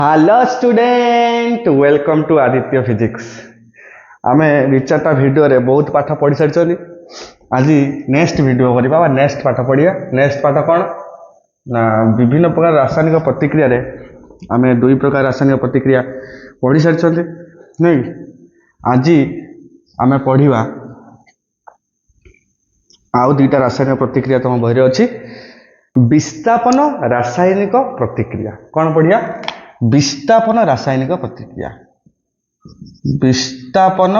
Hello student welcome to Aditya physics. आमे रिचार्टा video रे बहुत पाठ पढ़ी सारी। आज नेक्स्ट वीडियो करबा नेक्स्ट पाठ पढ़िया। नेक्स्ट पाठ कौन ना विभिन्न प्रकार रासायनिक प्रतिक्रिया रे आमे दुई प्रकार रासायनिक प्रतिक्रिया पढ़ी सारी नहीं। आज आमे पढ़िबा आउ दुईटा रासायनिक प्रतिक्रिया तुम बही अच्छी। विस्थापन रासायनिक प्रतिक्रिया कौन पढ़िया? विस्थापन रासायनिक प्रतिक्रिया। विस्थापन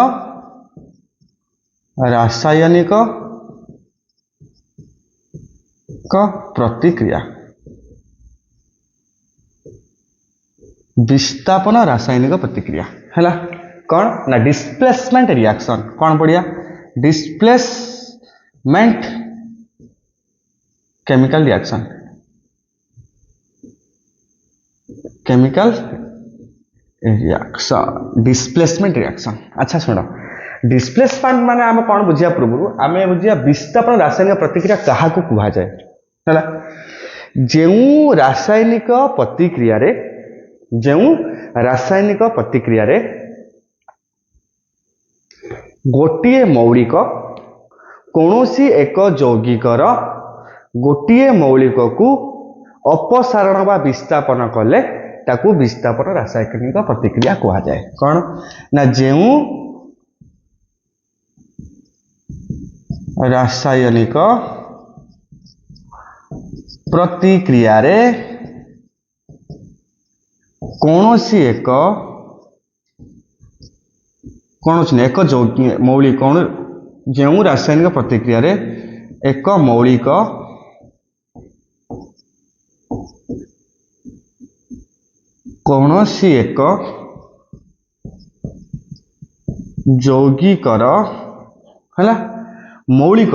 रासायनिक प्रतिक्रिया। विस्थापन रासायनिक प्रतिक्रिया है कौन ना डिस्प्लेसमेंट रिएक्शन। कौन पढ़िया? Displacement chemical reaction. Chemical reaction displacement reaction. अच्छा सुन, डिस्प्लेसमेंट माने आम कौन बुझिया? पूर्व आम बुझिया विस्थापन रासायनिक प्रतिक्रिया क्या कह जाए है। जो रासायनिक प्रतिक्रिया रे गोटे मौलिक कौनसी एक यौगिकर गोटे मौलिक को अपसारण बा विस्थापन कले ताकू विस्थापन रासायनिक प्रतिक्रिया कह जाए। कौन ना जो रासायनिक प्रतिक्रिया रे कौनसी एक मौलिक जो रासायनिक प्रतिक्रिया रे एक मौलिक कौनसी एक यौगिकर है मौलिक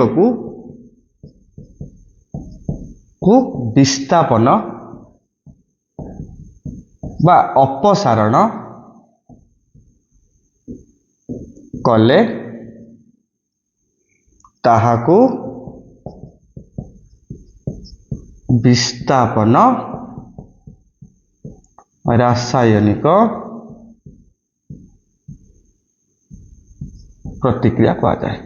को विस्थापन बा अपसारण कले ताहाकू विस्थापन रासायनिक प्रतिक्रिया कहा जाए।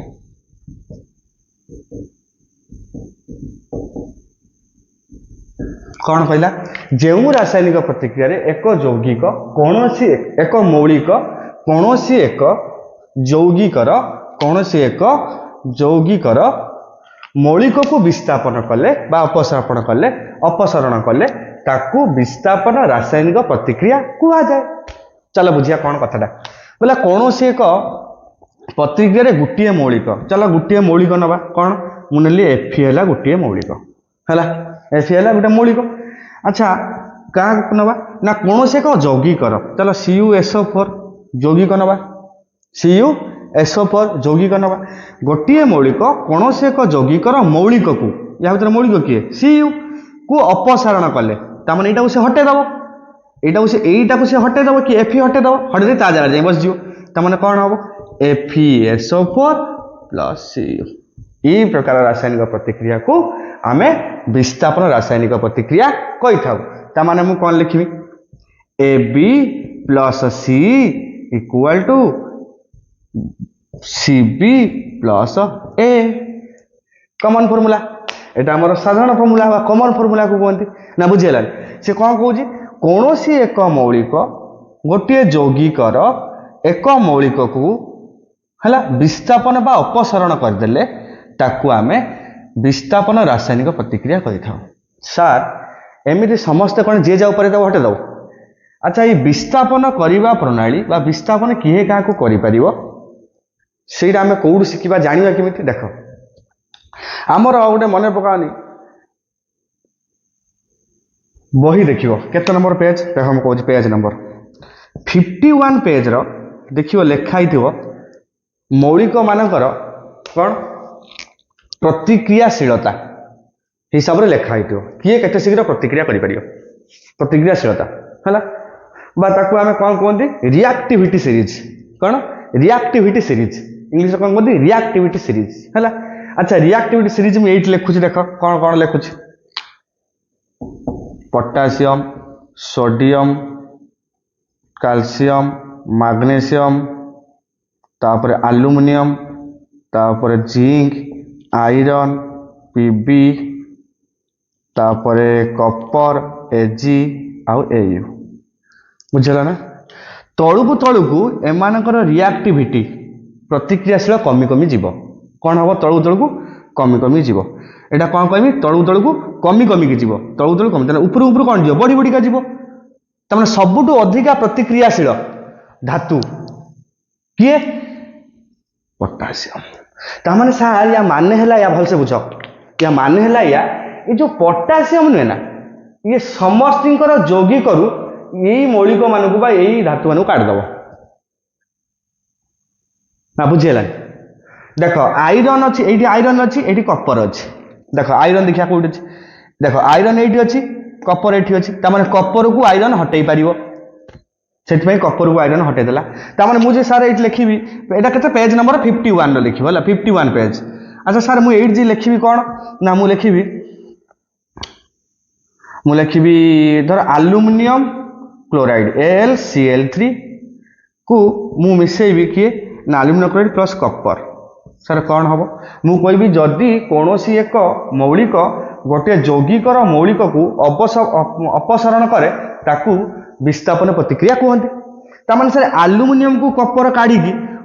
कौन कहला? जो रासायनिक प्रतिक्रिया रे एक यौगिक कौनसी एक मौलिक कौनसी एक यौगिकर मौलिक को विस्थापन कले बा अपसारण कले ताकू विस्थापन रासायनिक प्रतिक्रिया कह जाए। चलो बुझिया कौन कथाटा बोला? कौन सी एक प्रतिक्रिया रे गोटे मौलिक, चलो गोटे मौलिक नवा कौन मुझे एफी है गोटे मौलिक है। एफी है गोटे मौलिक। अच्छा क्या नवा ना कौन से एक यौगिकर, चलो CuSO4 यौगिक नवा, CuSO4 यौगिक नवा। गोटे मौलिक कौन से एक यौगिकर मौलिक को या भर मौलिक किए Cu को अपसारण कले ताମାନେ एटा से हटेदब, एटा से हटेदब कि एफी हटेदब, हटेदे ता जगह जाए बसजिव ताମାନେ कौन हम FeSO4 प्लस Cu। ई प्रकार रासायनिक प्रतिक्रिया को आमे विस्थापन रासायनिक प्रतिक्रिया कही था। ताମାନେ मु कौन लिखी? AB plus C equal to CB plus A। Common formula एटा हमर साधारण फॉर्मूला बा कॉमन फॉर्मूला को कहते ना। बुझेला से कौन कहूँ? कौन सी एक मौलिक गोटे यौगिकर एक मौलिक को है विस्थापन बा अपसारण करदेले ताकू आमे विस्थापन रासायनिक प्रतिक्रिया कही था। सार एमती समस्ते कौन जे जाऊ पारे हटे दो। अच्छा ये विस्थापन करने प्रणाली बा विस्थापन किए क्या करें आम कौटू शिखा जाना केमी? देख आमर गोटे मन पकानी बही देख केते नंबर पेज देख हम कहूँ पेज नंबर 51 पेज रो देख लिखाई मौलिक मानकर कौन प्रतिक्रियाशीलता हिसाब से लिखाई किए केते शीघ्र प्रतिक्रिया करि परियो प्रतिक्रियाशीलता है आम कौन कहते रिएक्टिविटी सीरीज। कौन रिएक्टिविटी सीरीज इंग्लिश कौन कहते रिएक्टिविटी सीरीज है। अच्छा रिएक्टिविटी सीरीज में एट लिखुची देख कौन कौन लिखुची पोटासियम सोडियम कैल्शियम मैग्नीशियम तापर एल्युमिनियम तापर जिंक आयरन पीबी तापर कॉपर एजी आउ एयू बुझला ना तलुकू तलुकू एमानकर रिएक्टिविटी प्रतिक्रियाशील कमी कमी जीव कौन हम तलुकू तलुकू कमी कमी जीव एटा कौन कहबी तलुकू तलुकू कमी कमी की जीव तलुकू तलुकू कमी ऊपर ऊपर कौन जीव बढ़ी बढ़िका जीव तमाने सबुठु अधिका प्रतिक्रियाशील धातु किए पोटासियम तामाने सार या माने हैला या भलसे बुझ या माने हैला या ये जो पोटासियम नुहे ना ये समस्तर जोगी करू यही मौलिक मानक बा यही धातु मानक काटिदेव ना बुझीगला देख आयरन अच्छी ये आयरन अच्छी ये कपर अच्छी देख आयरन देखा कौट अच्छी देख आयरन ये अच्छी कपर ये अच्छी तार कपर को आयरन हटई पार से कपर को आयरन हटईदेला तार मुझे सार ये लिखी यहाँ के पेज नंबर 51 लिखी है 51 पेज अच्छा सार मुझे लिखी कौन ना मुझे लिखी धर एल्युमिनियम क्लोराइड AlCl3 को मु मिसेबी किए ना aluminium chloride plus copper sir कौन हम मु कहबी जदि कौन एक मौलिक गोटे यौगिकर मौलिक को अपसारण करे ताकू विस्थापन प्रतिक्रिया कहते तार सर एल्युमिनियम को कपर काढ़ी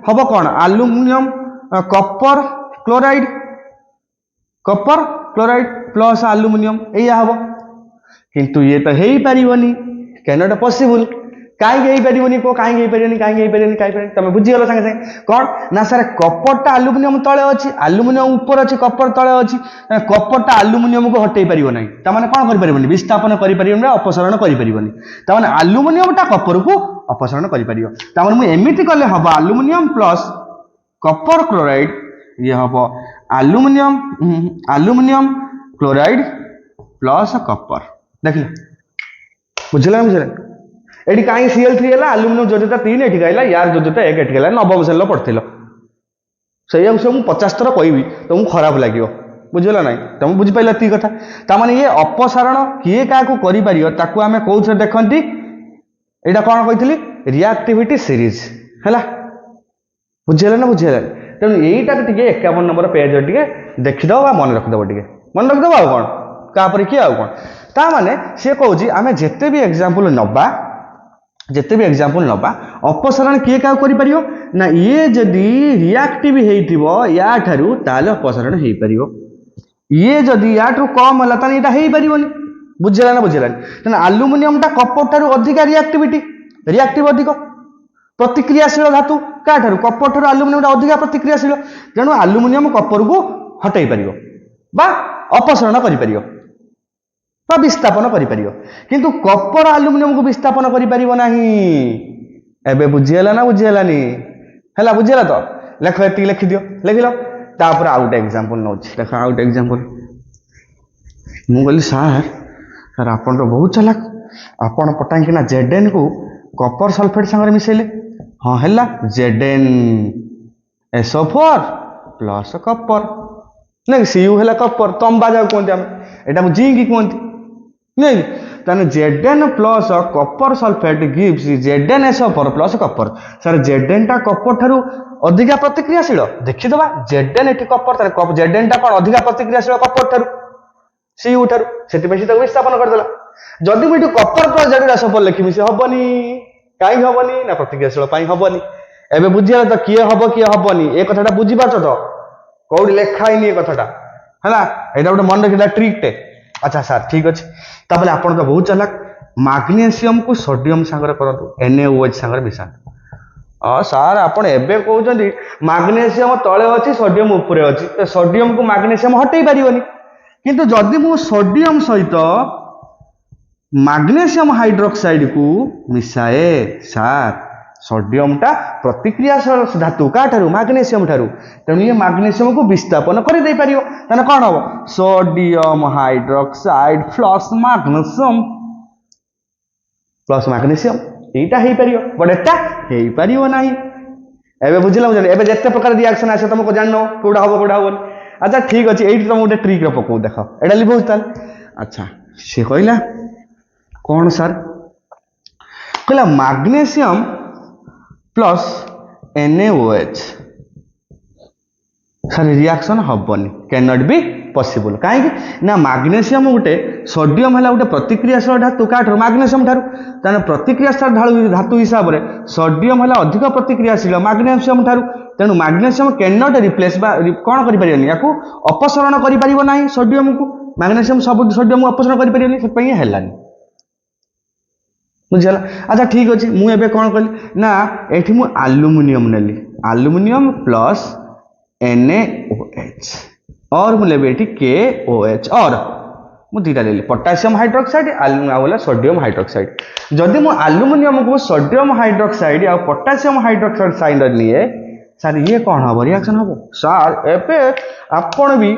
हम कौन aluminium Kapoor chloride plus aluminium या हम किंतु ये तो हो पारनी कैन नॉट पॉसिबल कहीं कह कहीं तुम बुझीगल सागे सागे कौन ना सर कपरटा एल्युमिनियम तले अच्छी एल्युमिनियम ऊपर अच्छी कपर तले अच्छी कपरटा एल्युमिनियम को हटई पार ना ताने कौन कर विस्थापन कर अपसारण कर एल्युमिनियमटा कपर को अपसारण कर एमती कले हम एल्युमिनियम प्लस कपर क्लोराइड ये हम एल्युमिनियम क्लोराइड प्लस कपर देख बुझे ये कहीं Cl3 है एल्युमिनियम योज्यता 3 एटी कहला यार योज्यता 1 एटी कहला नवम श्रेणी पढ़ल से मुझे 50 थर कहबी तुमको तो खराब लगे बुझेगा ना तुम बुझिपार ती कथा तार ये अपसारण किए क्या कर आम कौन देखती यहाँ कौन कही रिएक्टिविटी सीरीज है बुझेगा ना बुझेगा तेणु यहीटा 51 नंबर पेज टे देखीदेव मन रखिदेव मन रखिदेव आ कौन कापर किए आ कौन ताने सी कौच आम जिते भी एग्जाम्पल नवा जिते भी एग्जाम्पल नवा अपसारण किए क्या कर ना ये जदि रिएक्टिव हो या ठारू ताले अपसारण हो पार ये जदि या कम है ताले यहाँ हो पारनी बुझेगा ना बुझेगा तेना एल्युमिनियमटा कपर ठारू अधिक रिएक्टिव अधिक प्रतिक्रियाशील धातु क्या ठारू कपर ठारू एल्युमिनियमटा अधिक प्रतिक्रियाशील तेणु एल्युमिनियम कपर को हटई पार अपसारण कर विस्थापन कर किंतु कपर एल्युमिनियम को विस्थापन कर बुझीगला ना बुझीगलानी है बुझीगला तो लेख ये लिखि दियो लिख लो तापर आउ गोटे एग्जांपल नौ देख आउ गोटे एग्जांपल मु कहली सार आपन तो बहुत चालाक आपन पटांकिना Zn को कपर सल्फेट संगे मिसेले हाँ है ZnSO4 प्लस कपर नहीं Cu है कपर तंबा जाऊ कहते आम यहाँ जिंक कहते नहीं ताने Zn plus copper sulphate gives ZnSO4 plus copper सर Zn टा कपर ठारू अधिक प्रतिक्रियाशील देखीदबा Zn एटी कपर Zn टा कौन अधिक प्रतिक्रियाशील कपर ठारू Cu ठारू से विस्थापन करदेला जदि मुझे कपर प्लस ZnSO4 लिखी से हेनी कहीं हेनी ना प्रतिक्रियाशील हेनी एवं बुझीगला तो किए हम किए हेनी ए कथा बुझीपार तो कौट लिखाई कथाटा है यहाँ गोटे मन रखा ट्रिक्टे अच्छा सार ठीक अच्छे तापर आप तो बहुत चालाक मैग्नीशियम को सोडियम सांगे करूँ NaOH सांगे मिसात हाँ सार आपड़ एवं कहते मैग्नीशियम तले अच्छी सोडियम उपरे अच्छी सोडियम को मैग्नीशियम हटई पारनी किंतु जदि मु सोडियम सहित मैग्नीशियम हाइड्रोक्साइड को मिसाए सार सोडियमटा प्रतिक्रियाशील धातु क्या ठारू मैग्नीशियम ठारू तेणु ये मैग्नीशियम को विस्थापन कर कौन हम सोडियम हाइड्रोक्साइड प्लस मैग्नीशियम यहीटा हो पार बट एटा हो पार ना एवं बुझला मुझे जिते प्रकार रिएक्शन आसे तुमको जान कौटा हम कौटा हम अच्छा ठीक अच्छे ये तुम गोटे ट्रिक पकौ देख एटा लिखो अच्छा सी कहला कौन सार कहला मैग्नीशियम प्लस NaOH सर रिएक्शन हबनी कैन नॉट बी पॉसिबल कहीं ना मैग्नीशियम गोटे सोडियम है गोटे प्रतिक्रियाशील धातु क्या मैग्नीशियम ठार तेना प्रतिक्रियाशील धातु हिसाब से सोडियम है अधिक प्रतिक्रियाशील मैग्नीशियम ठार तेणु मैग्नीशियम कैन नॉट रिप्लेस कौन करें या अपसरण कर सोडियम को मैग्नीशियम सब सोडियम को अपसरण कर बुझीगला अच्छा ठीक अच्छे मुझे कौन कली ना ये मुझे आलुमिनियम नेली आलुमिनियम प्लस NaOH और मुझे लेबी KOH और मुझे दीटा ले potassium hydroxide aluminium sodium hydroxide जदि मु आलुमिनियम को सोडियम हाइड्रोक्साइड और पोटासियम हाइड्रोक्साइड साइड लिए सर ये कौन हम रिएक्शन हम सर एबे आपण भी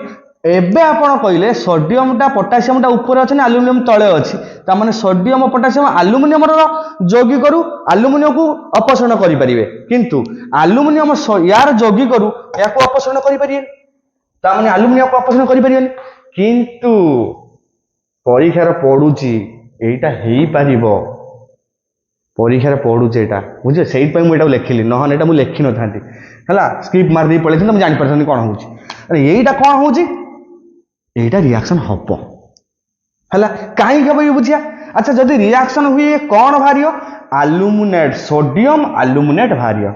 एबे आपण कहले सोडियम टा पोटासियम टा ऊपर अछि आलुमिनियम तळे अछि ता माने सोडियम और पोटासियम आलुमिनियम रो जोगी करू आलुमिनियम को अपसरण करि परिबे किंतु आलुमिनियम यार जोगी करू या को अपसरण करि परिबे ता माने आलुमिनियम को अपसरण करि परिबे किंतु परीक्षार पडुची एटा हेई परिबो परीक्षार पडुची एटा बुझे सेही पय मु एटा लिखिली नहन एटा मु लिखि न थांती हला स्किप मार दी पळे त मु जानि परथनि कोन होउची अरे एटा कोन होउची एटा रिएक्शन हबो हला काई के बई बुझिया अच्छा जदी रिएक्शन हुए कौन भारियो आलुमिनेट सोडियम आलुमिनेट भारियो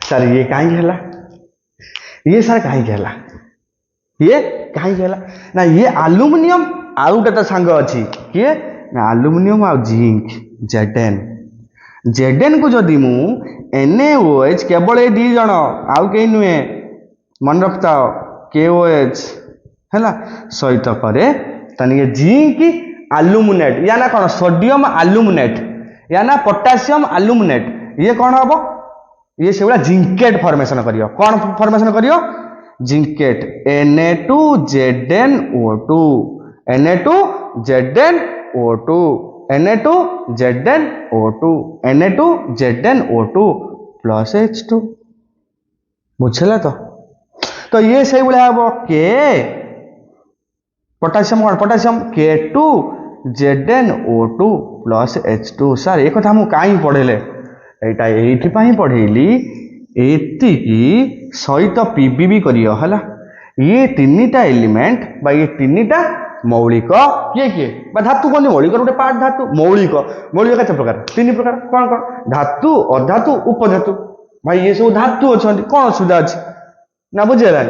सर ये काई हैला ये सर काई हैला ये काई हैला ना ये आलुमिनियम आउ गटा संग अछि के ना आलुमिनियम आ जिंक Zn को जदी मु NaOH केवल ए दी जण आउ के नुए मन रखता KOH हैला सहित करे तनिके जिंक आलुमिनेट या ना कौन सोडियम आलुमिनेट या ना पोटासियम आलुमिनेट ये कौन हम ये से जिंकेट फॉर्मेशन करियो कौन फॉर्मेशन करियो zincate Na2ZnO2 Na2ZnO2 Na2ZnO2 Na2ZnO2 plus H2 बुझला तो ये सही भाया हम के पोटासियम कौन potassium K2ZnO2 plus H2 sir एक कथा मु काई पढ़ेले एटा एठी पई पढ़ेली एतिकी सहित पीबी भी करियो हला ये तीनटा एलिमेंट बा ये तीनटा मौलिक किए किए बा धातु कोन मौलिक गोटे पार्ट धातु मौलिक मौलिक केते प्रकार तीन प्रकार कौन कौन धातु अधातु उपधातु भाई ये सब धातु अछंती कोन सुविधा अछि ना बुझेला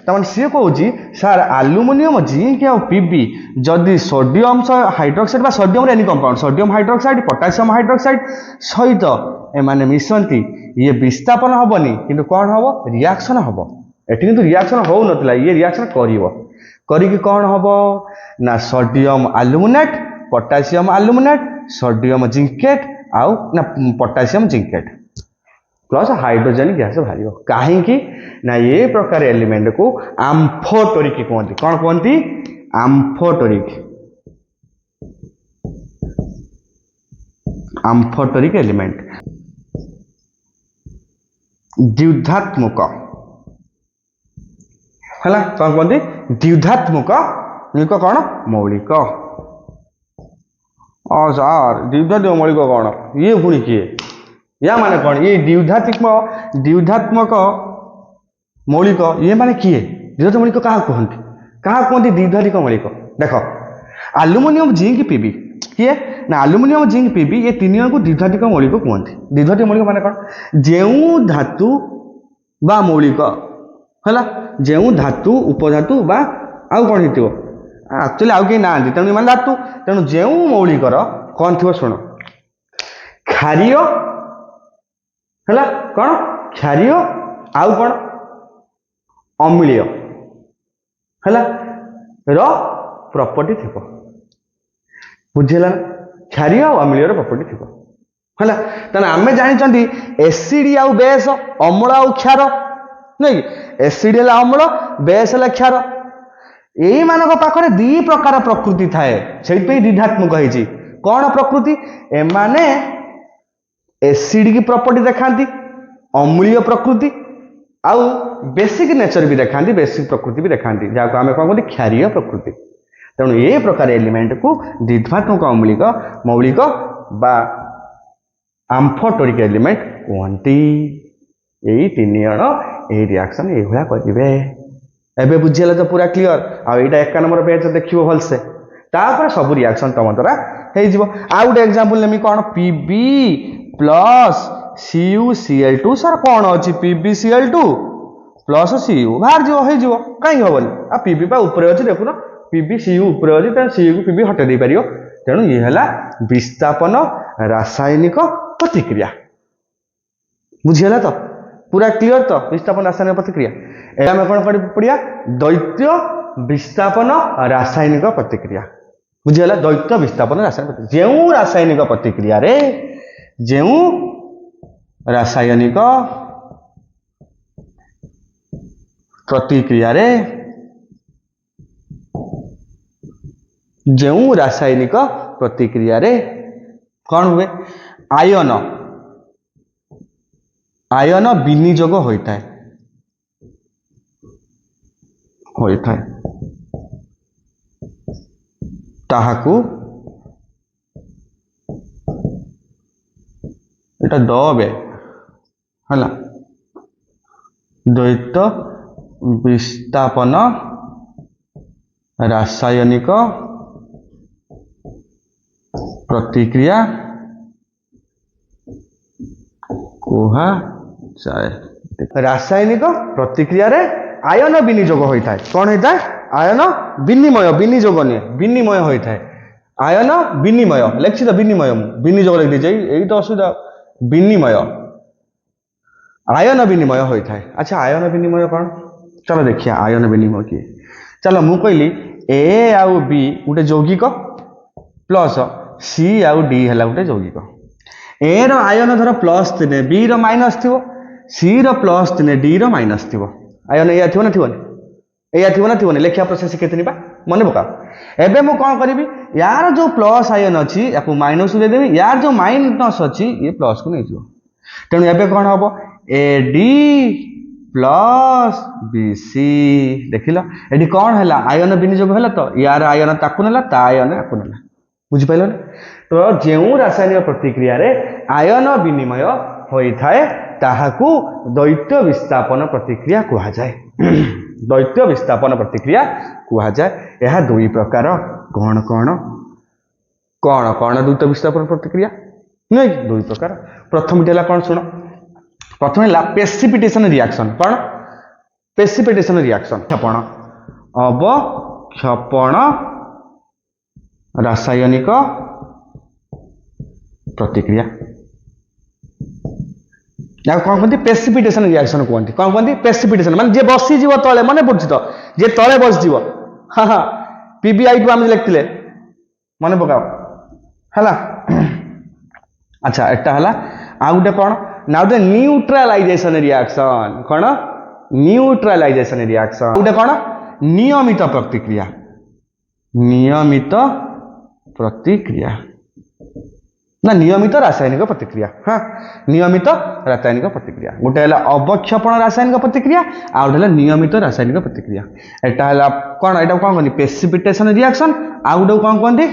तमन सी कहूँ सर आलुमिनियम जिंक और पीबी जदि sodium hydroxide sodium any compound sodium hydroxide potassium hydroxide सहित एमाने मिशंती ये विस्थापन हबनी किंतु कौन हम रिएक्शन हम एटी किंतु रिएक्शन हो नथिला ये रिएक्शन करिवो करिकि कौन हम ना सोडियम आलुमिनेट पोटासियम आलुमिनेट सोडियम जिंकेट आउ ना potassium zincate plus hydrogen gas बाहर कहीं ना ये प्रकार एलिमेंट को आम्फोटोरिक कहते कौन कहती आम्फोटोरिक एलिमेंट द्विधात्मक है कौन कहते द्विधात्मक मौलिक कौन मौलिक सार द्विधात्मक मौलिक कौन ये पुणी किए या माने कौन ये द्विधात्मक मौलिक ये माने किए द्विधात्मक मौलिक क्या कहते द्विधात्मक मौलिक देख आलुमिनियम जिंक पीबी किए ना आलुमिनियम जिंक पीबी ये तीन को द्विधात्मक मौलिक कहते द्विधात्मक मौलिक माने कौन जो धातु बा मौलिक है जो धातु उपधातु बा आउ कौन हो एक्चुअली आउ कहीं ना तेणु मान धातु तेणु जो मौलिकर कौन थी शुण क्षारीय है कौन क्षारीय आउ कौन अम्लीय है प्रॉपर्टी थी बुझेगा क्षारीय और अम्लीय प्रॉपर्टी थी है तेना आम जानी एसिड आउ बेस अम्ल आउ क्षार नहीं एसिड है अम्ल बेस है क्षार यही मानक पाखरे दी प्रकार प्रकृति थाए से द्विधात्मक है कौन प्रकृति एमाने एसिड की प्रॉपर्टी देखाती अम्लीय प्रकृति आउ बेसिक नेचर भी देखाती बेसिक प्रकृति भी देखाती जहाँ आम कौन कहते क्षारीय प्रकृति तेणु ये प्रकार एलिमेंट को द्विधात्मक अम्लिक मौलिक बा आम्फोटोरिक एलिमेंट कहती यही तीन जन यही रिएक्शन ये करेंगे एबे बुझीगला तो पूरा क्लियर आईटा 1 नंबर पेज देखियो भलसे तापर सब रिएक्शन तुम द्वारा हो आउ गोटे एग्जांपल नेमी कौन पीबी प्लस CuCl2 सर कौन अच्छी PbCl2 प्लस Cu बाहर जो कहीं हेनी आ पीबी पा ऊपर अच्छी देखुन पीबी Cu ऊपर अच्छी तेज Cu को पीबी हटे दे पार तेणु ये है विस्थापन रासायनिक प्रतिक्रिया बुझीगला तो पूरा क्लियर तो विस्थापन रासायनिक प्रतिक्रिया आम कौन कर पड़िया द्वैत विस्थापन रासायनिक प्रतिक्रिया बुझीगला द्वैत विस्थापन रासायनिक प्रतिक्रिया जो रासायनिक प्रतिक्रिया रे जो रासायनिक प्रतिक्रिया रे जो रासायनिक प्रतिक्रिया रे कौन हुए आयन आयन विनियोग होता है ताहाकू एटा दबे हला द्वैत विस्थापन रासायनिक प्रतिक्रिया कुहा जाए रासायनिक प्रतिक्रिया रे आयन विनियोग होता है कौन होता है आयन विनिमय विनियोग नहीं विनिमय होता है आयन विनिमय लिखी तो विनिमय विनियोग लिख दीजिए यही तो असुविधा विनिमय आयन विनिमय होता है अच्छा आयन विनिमय कौन चलो देखिए आयन विनिमय किए चलो मु कहली ए आउ बी गोटे यौगिक प्लस सी आउ डी है गोटे यौगिक ए रो आयन धर प्लस 3 बी रो माइनस थी सी रो प्लस 3 डी रो माइनस थी आयन या थी ना थी लेखिया प्रोसेस केतनी बा मन पका एबे मु कौन करी यार जो प्लस आयन अच्छी या माइनस दे देवी यार जो माइनस अच्छी ये प्लस को नहीं जीव तेणु एबे कौन हम A D plus B C देख लो ये कौन है आयन विनियोग है तो यार आयन ताकू नेला ता आयन याकू नेला बुझिपाइल तो जो रासायनिक प्रतिक्रिया रे आयन विनिमय होता है ताहाकू द्वैत विस्थापन प्रतिक्रिया कहा जाए द्वैत विस्थापन प्रतिक्रिया कहा जाए यह दुई प्रकार कौन कौन कौन कौन द्वैत विस्थापन प्रतिक्रिया नहीं दुई प्रकार प्रथम कौन शुण प्रथम है प्रेसिपिटेशन रिएक्शन कौन प्रेसिपिटेशन रिएक्शन क्षपण अवक्षेपण रासायनिक प्रतिक्रिया या कौन कहते प्रेसिपिटेशन रिएक्शन कहते कौन कहते प्रेसिपिटेशन माने जे बसी जीव तले मन पड़छ तो जे तले बस जीव हां हां पीबीआई को हम लिखथिले मन पकाओ हला अच्छा एटा हला आ गुटे कौन ना गुटे न्यूट्रलाइजेशन रिएक्शन कौन न्यूट्रलाइजेशन रिएक्शन गुटे कौन नियमित प्रतिक्रिया नियमित प्रतिक्रिया ना नियमित रासायनिक प्रतिक्रिया हाँ नियमित रासायनिक प्रतिक्रिया गोटे है अवक्षेपण रासायनिक प्रतिक्रिया आ गोटे नियमित रासायनिक प्रतिक्रिया एटा है कौन एटा कौन कहते प्रेसिपिटेशन रिएक्शन आ गोटे कौन कहते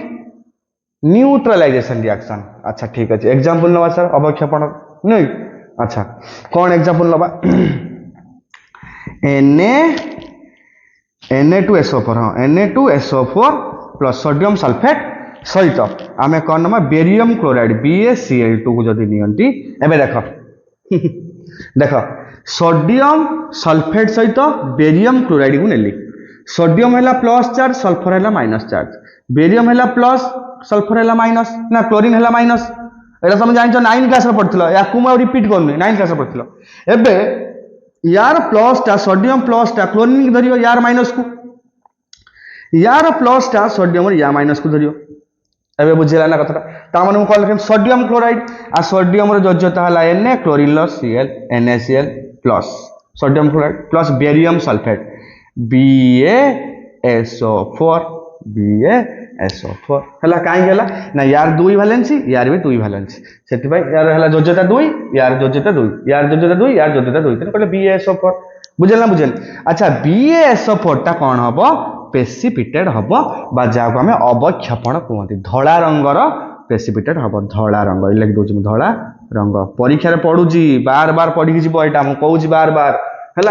न्यूट्रलाइजेशन रिएक्शन अच्छा ठीक अच्छे एग्जांपल नवा सर अवक्षेपण नहीं अच्छा कौन एग्जांपल नवा Na2SO4 हाँ Na2SO4 प्लस सोडियम सल्फेट सहित आम कौन नमा बेरियम क्लोराइड BaCl2 को जदि नियंती एबे देखो देख सोडियम सल्फेट सहित बेरियम क्लोराइड को नेली सोडियम है प्लस चार्ज सल्फर है माइनस चार्ज बेरियम है प्लस सल्फर है माइनस ना क्लोरीन है माइनस एटा तुम जान 9 क्लास पढ़ल या रिपीट करनी 9 क्लास पढ़ल एबे यार प्लस टा सोडियम प्लस टा क्लोरीन धरियो यार माइनस को यार प्लस टा सोडियम या माइनस को धरियो एबे बुझिला ना कथा ता माने कॉल लिखम सोडियम क्लोराइड आ सोडियम रो जोज्यता हला Na क्लोरीन लो Cl NaCl plus sodium chloride plus barium sulphate BaSO4 हला काई गेला ना यार दुई वैलेंसी यार भी दुई वैलेंसी सेति भाई यार हला जोज्यता दुई यार जोज्यता दुई यार जोज्यता दुई यार जोज्यता दुई तने कहले BaSO4 बुझल ना बुझल अच्छा BaSO4 ता कोन हबो प्रेसिपिटेड हम बा जहाँ आम अवक्षेपण कहते धला रंगर प्रेसिपिटेड हम धला रंग लिख दूसरी धला रंग परीक्षा पढ़ुची बार बार पढ़ी जीव यहाँ मुझे कहूँ बार बार है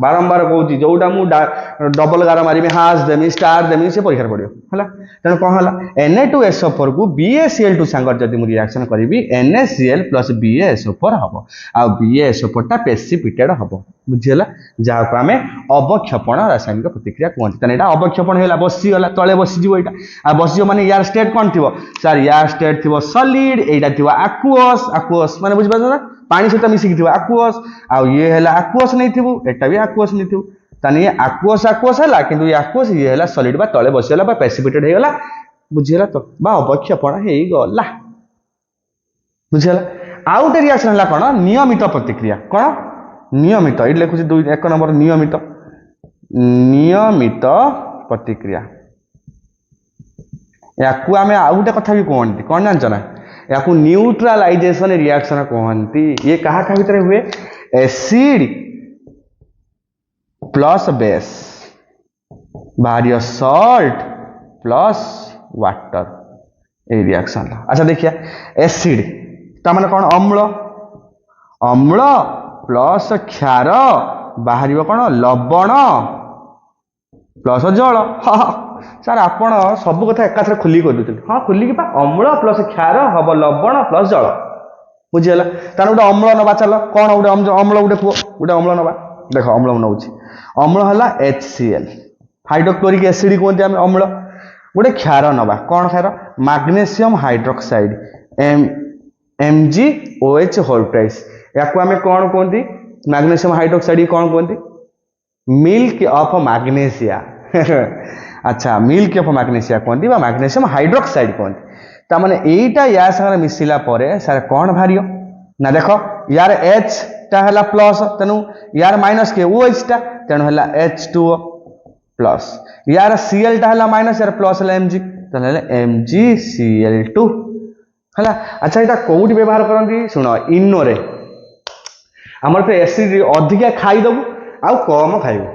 बारंबार कहूँ जोटा मुझे डबल गार मारि हाश देमी स्टार देमी से परीक्षा पड़ो है तेणु कौन है Na2SO4 को BaCl2 सांगर जब मुझे रिएक्शन करी NaCl प्लस BaSO4 हम आ BaSO4 टा प्रेसिपिटेड हम बुझीगला जहाँ को आम अवक्षेपण रासायनिक प्रतिक्रिया कहते हैं अवक्षेपण है बसीगला तले बसीज यहाँ आ बसीज माने यार स्टेट कौन थी सर यार स्टेट थी सॉलिड यहाँ थी आक्वस आक्वस माने बुझिपार पानी सहित मिसिकी आक्वस आ ये है आक्वस नहीं थी एटा भी आक्वस नहीं थी ताने ये आक्वस आक्वस है किंतु ये आक्वस ये है सॉलिड बा तले बसीगला बा प्रेसिपिटेड होगला बुझीगला तो बा अवक्षेपण होगला बुझीगला आउ गोटे रिएक्शन है कौन नियमित प्रतिक्रिया कौन नियमित ये लिखुची 1 नंबर नियमित नियमित प्रतिक्रिया या आम आउ गोटे कथा भी कहते कौन जानच ना या न्यूट्रालाइजेशन रिएक्शन कहती ये क्या क्या भितर हुए एसिड प्लस बेस बाहर सॉल्ट प्लस वाटर ये रिएक्शन अच्छा देखिए एसिड तार कौन अम्ल अम्ल प्लस क्षार बाहर कौन लवण प्लस जल हाँ सर आपण सब कथा एकाथरे खुली कर दूसरे हाँ खुलिक अम्ल प्लस क्षार हम लवण प्लस जल बुझीगला तार गोटे अम्ल नवा चल कौन गोटे अम्ल गोटे कुह गोटे अम्ल नवा देख अम्ल नौ अम्ल है HCl हाइड्रोक्लोरिक एसिड कहते हैं अम्ल गोटे क्षार नवा कौन क्षार मैग्नेशियम हाइड्रोक्साइड MgOH होल प्राइस या आम कौन कहते मैग्नेशियम हाइड्रोक्साइड कौन कहते मिल्क ऑफ मैग्नेशिया अच्छा मिल्क ऑफ मैग्नेशिया कहते मैग्नेशियम हाइड्रोक्साइड कहते तामाने एटा या संगे मिसिला परे सर कौन बाहर ना देख यार H टा है प्लस तेणु यार माइनस के OH टा तेणु है H2O प्लस यार Cl टा है माइनस यार प्लस है Mg तेणु MgCl2 है अच्छा यहाँ कौटी व्यवहार करती शुण इनो रे आमर तो एसिड अधिका खाईदेबू आउ कम खाइबू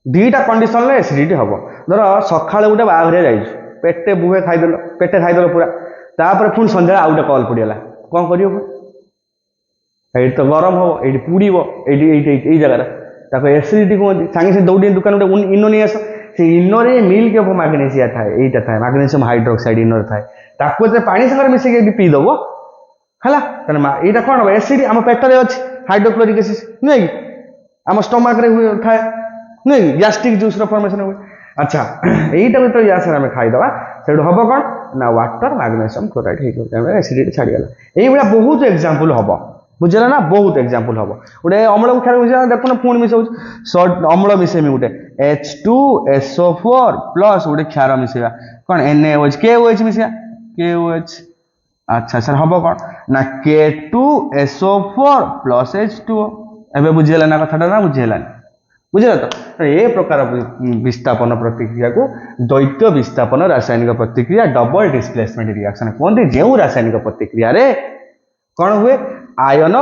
दीटा कंडीशन एसिडिटी हम धर सका गोटे बाहर जा पेटे बुहे खाईदेल पेटे खाईदेल पूरा तापर पुणी सन्ध्या आउ गोटे कल पड़गला कौन कर तो गरम हम ये पुड़ो ये जगह एसिडिटी कहते सांगे से दौड़ी दुकान गोटे इनो नहीं आस से इनो रे मिल्क ऑफ मैग्नेशिया थाए यहीटा थाए मैग्नेशियम हाइड्रोक्साइड इनो थाए ताकू पानी सागर मिसेक पीदब है यहाँ कौन हम एसिड आम पेटर अच्छे हाइड्रोक्लोरिक एसिड नुहे कि आम स्टमक हुए थाए नुहे कि गैस्ट्रिक जूस फॉर्मेशन हुए अच्छा यहीटा भी या सर आम खाईदे से हम कौन ना वाटर मैग्नेशियम क्लोराइड एसिडिटी छाड़गला ये बहुत एग्जांपल हम बुझे ना बहुत एग्जांपल हम गोटे अम्ल क्षार मिसा देखो पुणी मिसाऊ अम्ल मिसेमी गोटे H2SO4 प्लस गोटे क्षार मिसेगा कौन NaOH KOH मिसेगा KOH अच्छा सर हम कौन ना K2SO4 प्लस H2O एवं बुझीगला ना कथाटा ना बुझीगलानी बुझे तो ये प्रकार विस्थापन प्रतिक्रिया को द्वैत विस्थापन रासायनिक प्रतिक्रिया डबल डिस्प्लेसमेंट रिएक्शन कहते जो रासायनिक प्रतिक्रिया रे कौन हुए आयन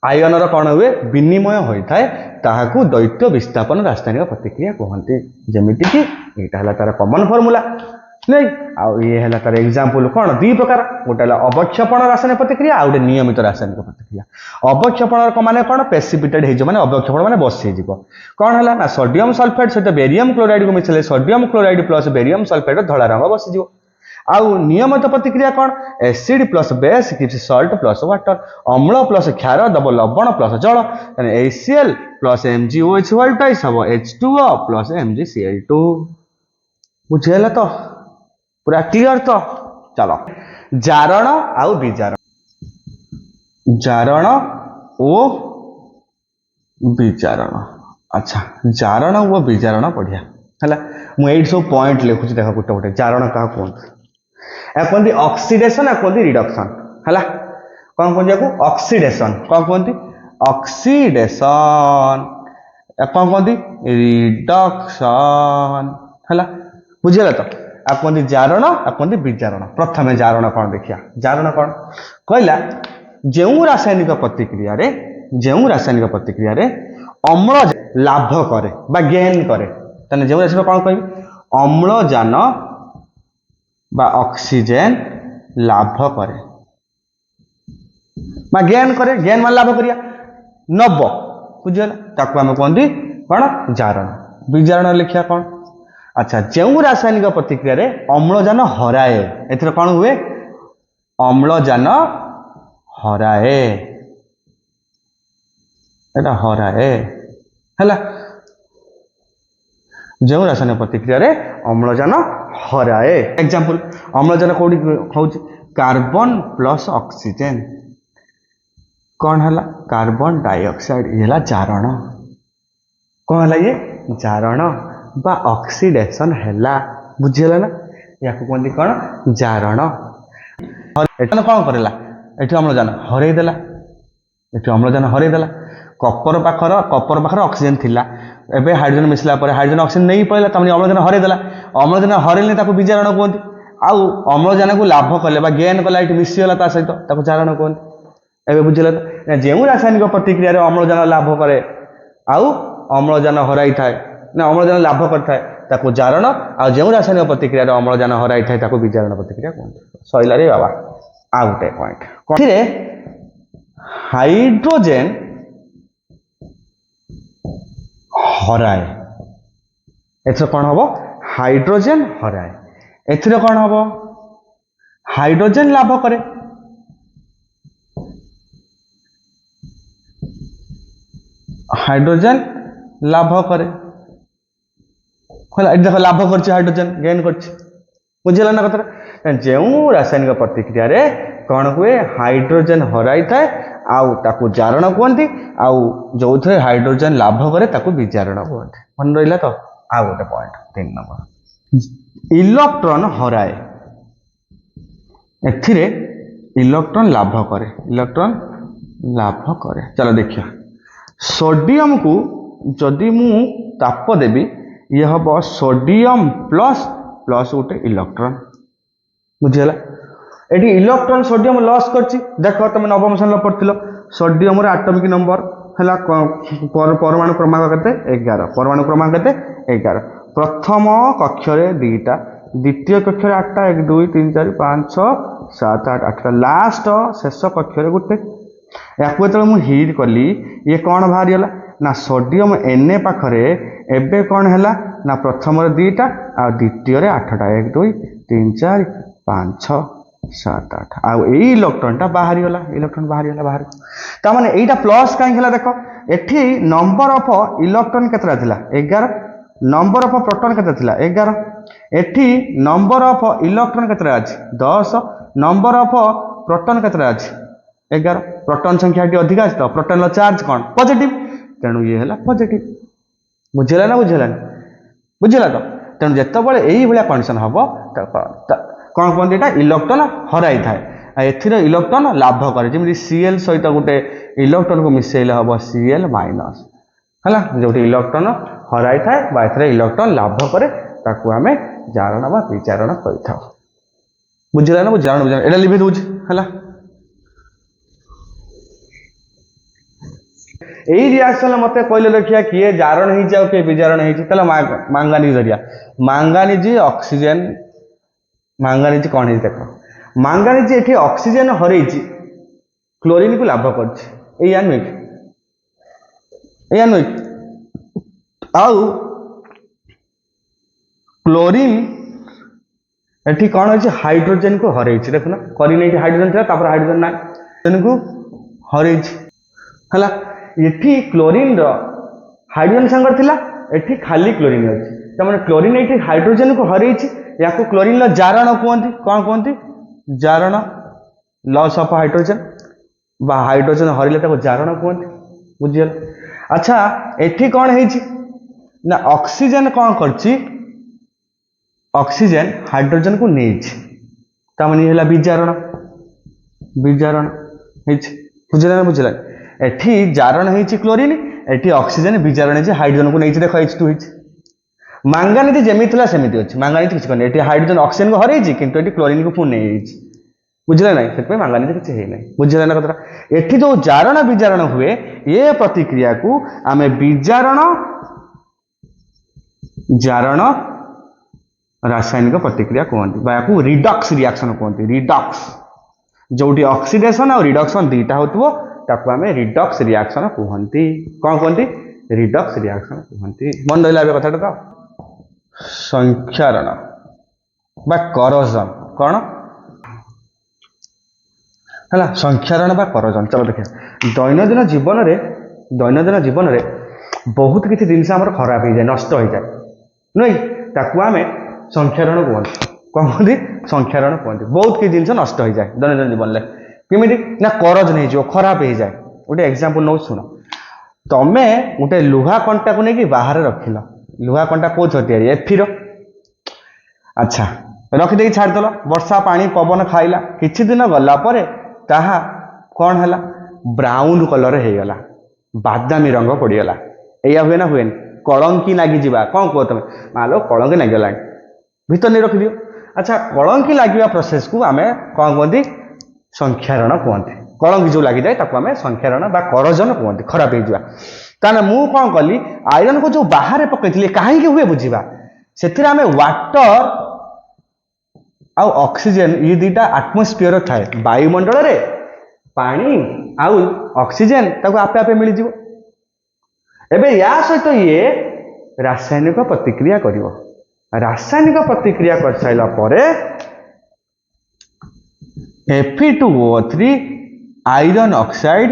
आयनर कौन हुए विनिमय होता है ताहाकू द्वैत विस्थापन रासायनिक प्रतिक्रिया कहते जमीती कि यहाँ तार कॉमन फॉर्मूला नहीं आउ ये है तार एग्जांपल कौन दुई प्रकार गोटे अवक्षेपण रासायनिक प्रतिक्रिया आ गोटे नियमित रासायनिक प्रतिक्रिया अवक्षेपण माने कौन प्रेसिपिटेड हो माने अवक्षेपण माने बसी कौन है ना सोडियम सल्फेट सहित बेरियम क्लोराइड को मिसले sodium chloride plus barium sulphate धला रंग बसीज आउ नियमित प्रतिक्रिया कौन acid plus base gives salt plus water अम्ल प्लस क्षार दब लवण प्लस जल HCl प्लस MgOH होल टाइस हम H2O प्लस MgCl2 बुझेगा तो पूरा क्लियर तो चलो जारण आउ विजारण जारण ओ विजारण अच्छा जारण ओ विजारण बढ़िया है मुझे सब पॉइंट लिखुची देख गोटे गोटे जारण क्या कहते या कहते ऑक्सीडेशन या कहते रिडक्शन है कौन कहते ऑक्सीडेशन कौन कहते ऑक्सीडेशन या कौन कहते रिडक्शन है बुझेगा तो आप कहते जारण आप कहते विजारण प्रथम जारण कौन देखिया जारण कौन कहला जो रासायनिक प्रतिक्रिया रे अम्ल लाभ करे बा गेन करे ताने जो रासायनिक कौन कहि अम्लजान बा ऑक्सीजन लाभ करे बा गेन करे गेन मान लाभ करिया नब बुझीगला ताको आम कहते कौन जारण विजारण लिखिया कौन अच्छा जो रासायनिक प्रतिक्रिया रे अम्लजान हराए एथर कौन हुए अम्लजान हराए एटा हराए हैला जो रासायनिक प्रतिक्रिया रे अम्लजान हराए एग्जांपल अम्लजान कोडी होउची कार्बन प्लस ऑक्सीजन कौन है कार्बन डाइऑक्साइड ये जारण कौन है ये जारण बा ऑक्सीडेशन है बुझीगला ना या कहते कौन जारण कौन करेला ये अम्लजान हरईदेला ये अम्लजान हरईदेला कपर पाखर ऑक्सीजन थिला एबे हाइड्रोजन मिसला पर हाइड्रोजन ऑक्सीजन नहीं पड़ेगा तमने अम्लजान हरईदेला अम्लजान हरईले ताको विजारण कहते आउ अम्लजान को लाभ कले गेन कला ये मिसीगला ता सहित ताको जारण कहते एबे बुझिला जो रासायनिक प्रतिक्रिया रे अम्लजान लाभ करे आउ अम्लजान हराई थाए ना अम्लजान लाभ करता है ताको जारण आ जो रासायनिक प्रतिक्रिया रे अम्लजान हराई थाए ताको विजारण प्रतिक्रिया कहते सइला रे बाबा आ गोटे पॉइंट कथिरे हाइड्रोजन हराए एथर कौन हबो हाइड्रोजन हराए एथर कौन हबो हाइड्रोजन लाभ करे हाइड्रोजन लाभ करे देख लाभ कर हाइड्रोजन गेन कर बुझेगा ना कथा जो रासायनिक प्रतिक्रिया रे कौन हुए हाइड्रोजन हराई थाए आउ ताकू जारण कहते आउ जो थे हाइड्रोजन लाभ करे ताकू विजारण कहते मन रहा तो आ गोटे पॉइंट 3 नंबर इलेक्ट्रॉन हराए एथिरे इलेक्ट्रॉन लाभ करे इलेक्ट्रॉन लाभ करे चलो देखिए सोडियम को जदि मु ताप देवी ये हम सोडियम प्लस प्लस गोटे इलेक्ट्रॉन बुझीगला ये इलेक्ट्रॉन सोडियम लॉस करछि देख तुम नवम श्रेणी पढ़थिलो सोडियम रे एटॉमिक नंबर है परमाणु क्रमांक केते 11 परमाणु क्रमांक केते 11 प्रथम कक्ष रे 2टा द्वितीय कक्ष रे 8टा 1 2 3 4 5 6 7 8 8टा लास्ट शेष कक्ष रे गोटे या जो हिट कली ये कौन बाहरी गला ना सोडियम एन पाखरे एबे कौन है ना प्रथम 2टा आ द्वितीय 8टा 1 2 3 4 5 6 7 8 आउ यही इलेक्ट्रॉनटा बाहरी गला इलेक्ट्रॉन बाहरी गला बाहर ता माने एटा प्लस काहे हला देखो एठी नंबर ऑफ इलेक्ट्रॉन केतरा थिला 11 नंबर ऑफ प्रोटॉन केतरा थिला 11 एठी नंबर ऑफ इलेक्ट्रॉन केतरा अछि 10 नंबर ऑफ प्रोटॉन केतरा अछि 11 प्रोटॉन संख्या अधिक आज तो प्रोटॉन चार्ज कौन पॉजिटिव तेणु ये है पॉजिटिव बुझेगा ना बुझेगा तो तेणु जिते बड़े यही भाया कंडीशन हम कौन कहते यहाँ इलेक्ट्रॉन हराई थाए एथिर इलेक्ट्रॉन लाभ करे जमी Cl सहित गोटे इलेक्ट्रॉन को मिसेले हम Cl माइनस है जो इलेक्ट्रॉन हराई थाए एथिर इलेक्ट्रॉन लाभ करे ताकू आम जारण बा विचारण कर बुझेगा ना जारण बुझा एटा लिखि दूसरी है यही रिएक्शन मत कहले देखिए किए जारण हो किए विजारण हो मांगानीज धरिया मांगानीज ऑक्सीजन मांगानीज कौन है देख मांगानीज ये ऑक्सीजन हरई क्लोरीन को लाभ कर आउ क्लोरीन ये कौन हो हाइड्रोजन को हरई देखना करीन ये हाइड्रोजन था हाइड्रोजन ना को हरई है ये क्लोरीन हाइड्रोजन सांगर थिला एठी खाली क्लोरीन अछि तमने क्लोरीन एठी हाइड्रोजन को हरई या को क्लोरीन जारण कहते कौन कहते जारण लॉस ऑफ हाइड्रोजन बा हाइड्रोजन हरिले ताको जारण कहते बुझियला अच्छा एठी कौन है ना ऑक्सीजन कौन करछि ऑक्सीजन हाइड्रोजन को नहीं तमने हला विजारण विजारण बुझला बुझला एठी जारण है क्लोरीन एठी ऑक्सीजन विजारण है हाइड्रोजन को नहीं देख H2 मांगानीज जमी था सेमती अच्छे मांगानीज किसी करनी ये हाइड्रोजन ऑक्सीजन को हरई किंतु ये क्लोरीन को पुणी नहीं बुझे ना से मांगानीज किसी है ना बुझे ना कथा एठी जो जारण विजारण हुए ये प्रतिक्रिया को आम विजारण जारण रासायनिक प्रतिक्रिया कहते रिडक्स रिएक्शन कहते रिडक्स जोटी ऑक्सीडेशन और रिडक्शन दुईटा होतबो ताको आमे रिडक्स रिएक्शन कहंती कौन कहंती रिडक्स रिएक्शन कहंती मन रहिला बे कथाटा तो संक्षारण बा करजन कौन है संक्षारण बा करजन चलो देखिए दैनंदिन जीवन रे बहुत किसी जिनस आम खराब हो जाए नष्ट हो जाए नुई ताकू आम संक्षारण कहते कौन कहते संक्षारण कहते बहुत किसी जिनस नष्ट हो जाए दैनंदिन जीवन में केमी ना करज नहीं जो खराब हो जाए गोटे एग्जांपल नौ शुण तमे गोटे लुहा कंटा को लेकिन बाहर रखिल लुहा कंटा कौन तैयारी एफिर अच्छा रखिदे छाड़देल वर्षा पानी पवन खाइला किछि दिन गला परे ताहा कौन है ब्राउन कलर हो गला बादामी रंग पड़गला या हुए ना हुए कलंकी लगी कौन कह तुम मालो कलंकी लगे भीतर नहीं रखिदियो अच्छा कलंकी लगे प्रोसेस को आम कौन कहते संक्षारण कहते कलंकी जो लगी जाए आम संक्षारण बा करजन कहते खराब हो मु कौन कली आयरन को जो बाहर पकई कहीं हुए बुझा से वाटर आउ ऑक्सीजन ये दुईटा आटमोस्फियर थाए वायुमंडल रे पानी आउ ऑक्सीजन ताको आपे आपे मिल जिवो एबे या सहित ये रासायनिक प्रतिक्रिया करिवो रासायनिक प्रतिक्रिया कर साइला परे Fe2O3 आयरन ऑक्साइड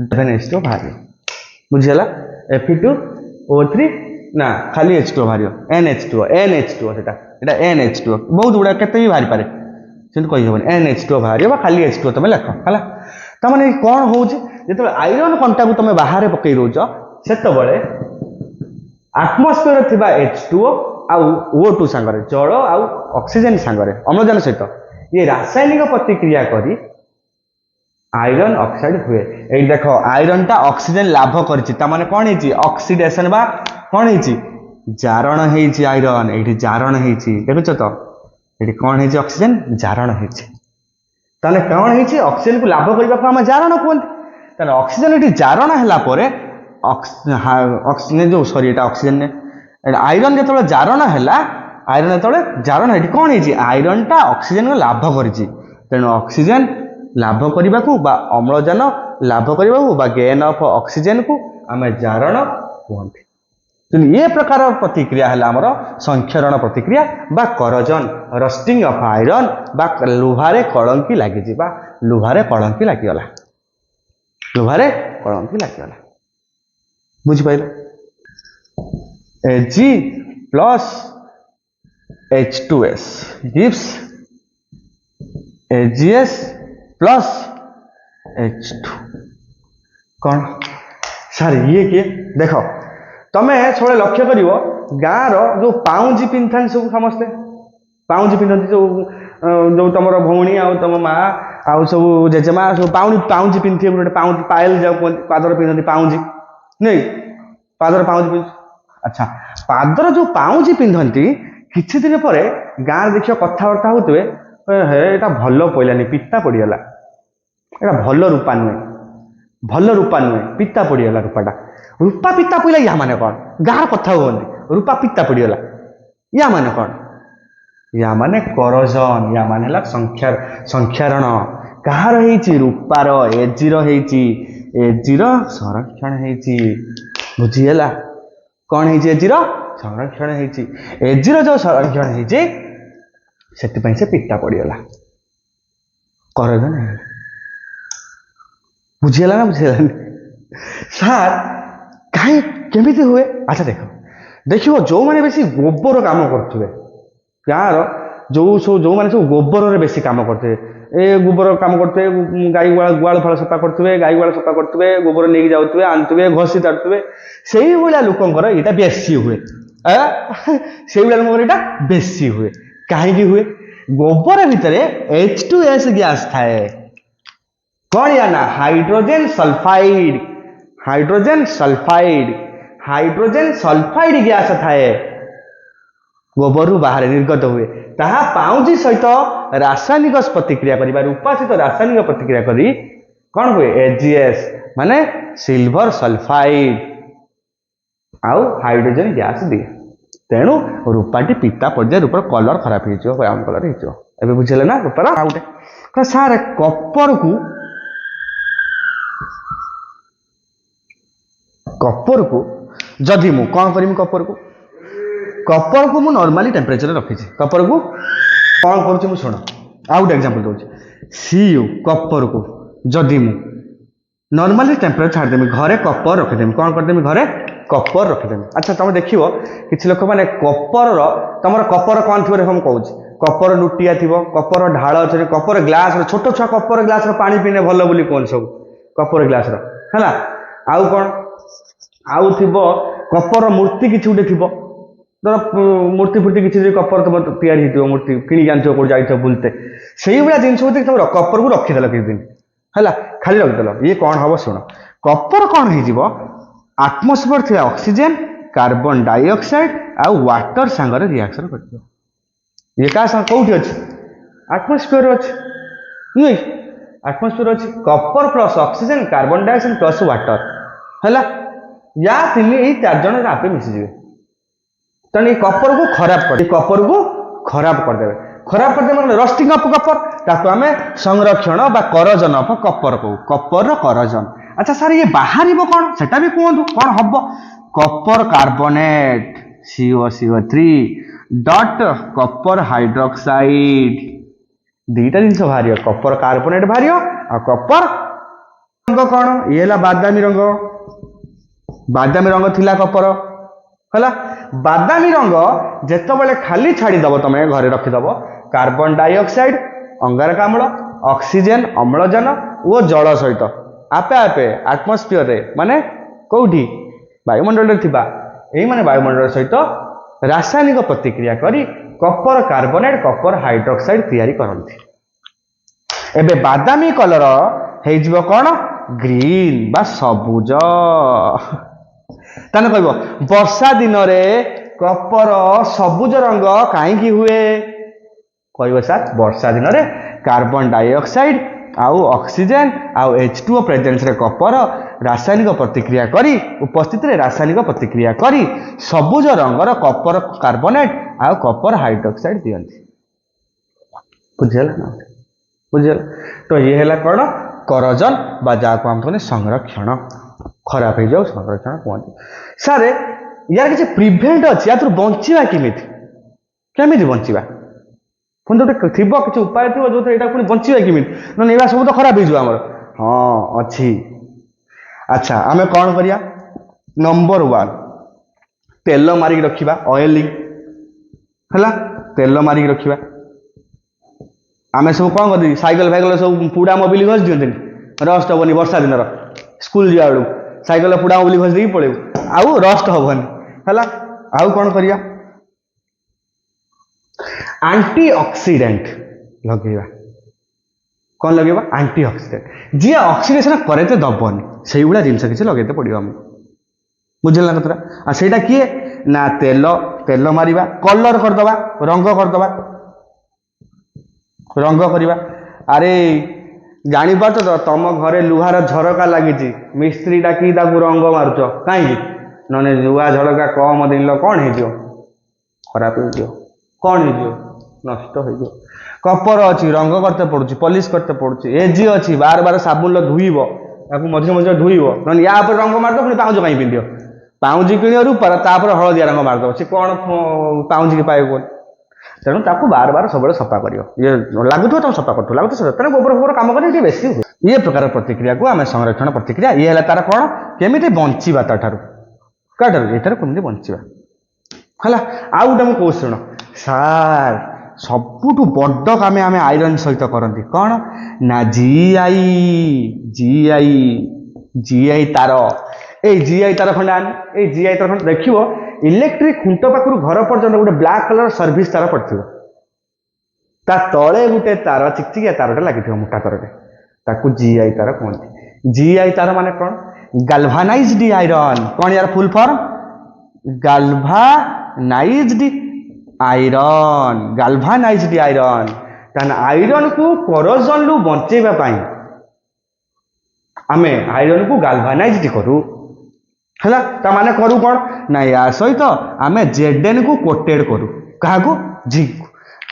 H2O बाहर बुझिला Fe2O3 ना खाली H2O बाहर NH2O सेटा एटा NH2O बहुत गुड़ा केते भी बाहर पारे से कहि हेबन NH2O बाहर बा खाली H2O तमे लेख हला त माने कोन होउछ जेतो आयरन कंटा को तमे बाहर पकई रोज सेतो बळे एटमॉस्फेयर थिबा H2O आउ O2 संगरे जल आउ ऑक्सीजन संगरे अम्लजान सहित ये रासायनिक प्रतिक्रिया करी आयरन ऑक्साइड हुए ए देखो आयरन टा ऑक्सीजन लाभ करछि त माने कोन हेछि ऑक्सीडेशन बा कोन हेछि जारण हेछि आयरन एठी जारण हेछि देखुछ तो एठी कोन हेछि ऑक्सीजन जारण हेछि ताले कोन हेछि ऑक्सीजन को लाभ करबा को हम जारण कोन ताले ऑक्सीजन एठी जारण हला परे ऑक्सीजन जो सॉरी एटा ऑक्सीजन ने आयरन जेतले जारण हला आयरन जेतले जारण एठी कोन हेछि आयरन टा ऑक्सीजन को लाभ करछि तेनो ऑक्सीजन लाभ करबा को बा अम्लजान लाभ करबा को बा गेन ऑफ ऑक्सीजन को आमे जारण कहंती तो ये प्रकार प्रतिक्रिया है आमर संक्षरण प्रतिक्रिया बा करजन रस्टिंग ऑफ आयरन बा लुहारे कलंकी लगी लुहारे कलंकी लगिगला लुहारे कलंकी लगिगला बुझी pile Ag plus H2S gives AgS plus H2 कौन सर ये किए देखो तमे थोड़े लक्ष्य कर गाँव रो पाउंजी पिंधा सब समस्ते पाउंजी पिंधती जो तुम भौणी आउ तुम माँ आउ सब जेजेमा सब पाउंजी पिंधे गोटे पाउंजी पायल जाओ पादर पिंधती पाउंजी नहीं पादर पाउंजी पिंध अच्छा पादर जो पाउंजी पिंधती किछि दिन पर गाँव देख कथबार्ता होते हे एटा भल पड़ानी पिता पड़गला एटा भल रूपा नुहे पिता पड़गला रूपाटा रूपा पिता पड़ा या माने कौन गाँव कथा कहते रूपा पिता पड़गला या माने कौन या माने करजन या माने संक्षारण कहार होइछि रूपार एजीर होइछि एजीर संरक्षण होइछि बुझीगला कौन होइछि एजीर संरक्षण होइछि एजीर जो संरक्षण होइछि सेति पई से पिता पड़गला करजन बुझीगला ना बुझीगला सर कहीं केमिति हुए अच्छा देखो जो माने बेसी गोबर काम करथुवे गाँव जो माने सब गोबर रे बेसी काम करथुवे ए गोबर काम करथुवे गाई गुआल फल सफा करथुवे गाई गुआल सफा करथुवे गोबर लेके जाउथुवे आनथुवे घसी ताड़ुथुवे सेही भलिया लोकंकर एटा बेसी हुए सेही भलिया लोकंकर एटा बेसी हुए काहे की हुए गोबर भितरे H2S गैस थाए कौन या ना हाइड्रोजन सल्फाइड गैस थाए गोबर बाहर निर्गत हुए ताहा पाउंजी सहित रासायनिक प्रतिक्रिया करिबा रूपा सहित रासायनिक प्रतिक्रिया करी कौन हुए AgS माने सिल्वर सल्फाइड आउ हाइड्रोजन गैस दिए तेणु रूपाटी पिता पर्याय रूपर कलर खराब हो ब्राउन कलर हो एबे बुझिले ना पेपर आ गोटे कह सार कपर को जदि मु कौन करमी कपर को मु नॉर्मली टेम्परेचर रखी कपर को कौन करुच्ची मु शुण आउ गोटे एग्जांपल दूसरी सी यू कपर को जदि मु नॉर्मली टेम्परेचर छाड़देमी घरे कपर रखीदेमी कौन करदेमी घरे कपर रखीदेमी अच्छा तुम देखियो किसी लोक मैंने कपर तुम कपर कौन थी हम कहूँ कपर लुटिया थी कपर ढाल अच्छे कपर ग्लास छोट छुआ कपर ग्लास पानी पीने भल बोली कौन सब कपर ग्लास है आउ कौन आउ थी कपर मूर्ति किसी गोटे थी धर मूर्ति फूर्ति किसी कपर तुम तैयारी हो मूर्ति किणी जान कौट जा बुलते से भाया जिन तुम कपर को रखीदेल किसी दिन है खाली रखीदेल ये कौन हम शुण कपर कौन हो आटमोस्फियर थी ऑक्सीजन कार्बन डाइऑक्साइड आउ वाटर सांगरे रिएक्शन कर ये क्या कौटी अच्छे आटमोस्फियर अच्छे नुहे आटमोस्फियर अच्छे copper plus oxygen carbon dioxide plus water है या तीन यही चार जन आपे मिसीजे तेणु ये कपर को खराब करदे खराब करदे रस्टिंग अफ कपर ताको आम संरक्षण बा करजन अफ कपर को कपर करजन अच्छा सर ये बाहर कौन सेटा भी कहतु कौन हम copper carbonate CO3 dot copper hydroxide दीटा जिन बाहर कपर कार्बोनेट बाहर आ कपर रंग कौन ये बादामी रंग थिला कपर है बादामी रंग जितेबाला खाली छाड़ीदब तुम घरे रखीदब कार्बन डाइऑक्साइड अंगारकाम्ल ऑक्सीजन अम्लजान और जल सहित आपे आपे आटमोस्फियर माने कौटी वायुमंडल यही माने वायुमंडल सहित रासायनिक प्रतिक्रिया करी कपर कार्बोनेट कपर हाइड्रोक्साइड तैयारी करती एबे बादामी कलर हो कौन ग्रीन बा सबुज ताने कहबो वर्षा दिन रे कपर सबुज रंग कहीं हुए कहबो सर वर्षा दिन रे कार्बन डाइऑक्साइड आउ ऑक्सीजन आउ H2O प्रेजेंस रे कपर रासायनिक प्रतिक्रिया करी उपस्थित रे रासायनिक प्रतिक्रिया करी सबुज रंगर कपर कार्बोनेट आउ कपर हाइड्रोक्साइड दियंती बुझेला ना बुझेला तो ये हैला कोन करजन बा जा को हम संरक्षण खराब हो जाओ संरक्षण कहते सर यार किसी प्रिभेन्ट अच्छी या बचा केमी बचा पुणी गोटे थी किसी उपाय थी जो यहाँ पुणी बचा केमी ना सब तो खराब हो हाँ अच्छी अच्छा आम कौन करिया नंबर 1 तेल मारिक रखा ऑयलिंग है तेल मारिक रखा आम सब कौन कर साइकेल फाइकेल सब पुड़ा मोबिल घस दिखते रस्ट हेनी वर्षा दिन स्कूल जा बेलू साइकेल पुड़ा मोबिल घस देकी पड़ेबू आउ रस्ट हेनी है आउ कौन करिया एंटी ऑक्सीडेंट लगेगा कौन लगेगा एंटी ऑक्सीडेंट जी ऑक्सीडेशन करते दबनी से भाया जिन किसी लगेते पड़ो आम बुझेगा कथा आ सेटा किए ना तेल तेल मारिबा कलर करदबा रंग करवा अरे जानी पार्छ तो तुम घरे लुहार झरका लगी मिस्त्री डाकी रंग मारुच कहीं ना लुहा झरका कम दिन कौन हो खराब हो कौन हो नष्ट हो कपर अच्छी रंग करते पड़ुची पॉलिश करते पड़ुची एजी अच्छी बार बार साबुन धुईब मझे मझे धुईब ना या रंग मारद पुणी पाउज कहीं पिंध पाउजी किण रूपार तापर हलदिया रंग मारद सी कौन पाउजी की पाए कौन तेणु ताकू बार बार सब सफा कर ये लगुथ तुम सफा कर लगुत तेणु गोबर फोबर कम कर बेसी ये प्रकार प्रतिक्रिया को आम संरक्षण प्रतिक्रिया ये है तार कौन केमी बचा ताठार ये कमी बचा है आउ गोटे मुझे कौश शुण सार सबुठु बड़ काम आम आयरन सहित करती कौन ना जीआई तार ए जीआई तार खंडे आने जीआई तार खंड देख इलेक्ट्रिक खुंट पाखु घर पर्यंत गोटे ब्लैक कलर सर्विस तार पड़ो ता तले गोटे तार चिकचिकिया तारटे लगी मोटा तारटे ताकू जीआई तार कहते जीआई तार माने कौन गाल्भानाइज्ड आयरन कौन यार फुल फॉर्म गाल्भानाइज्ड आयरन तान आयरन को करजन लु बचेबा पाई आमे आयरन को गाल्भानाइज्ड करू है माने करू कौन ना या सहित आमे जेडेन को कोटेड करू क्या जिंक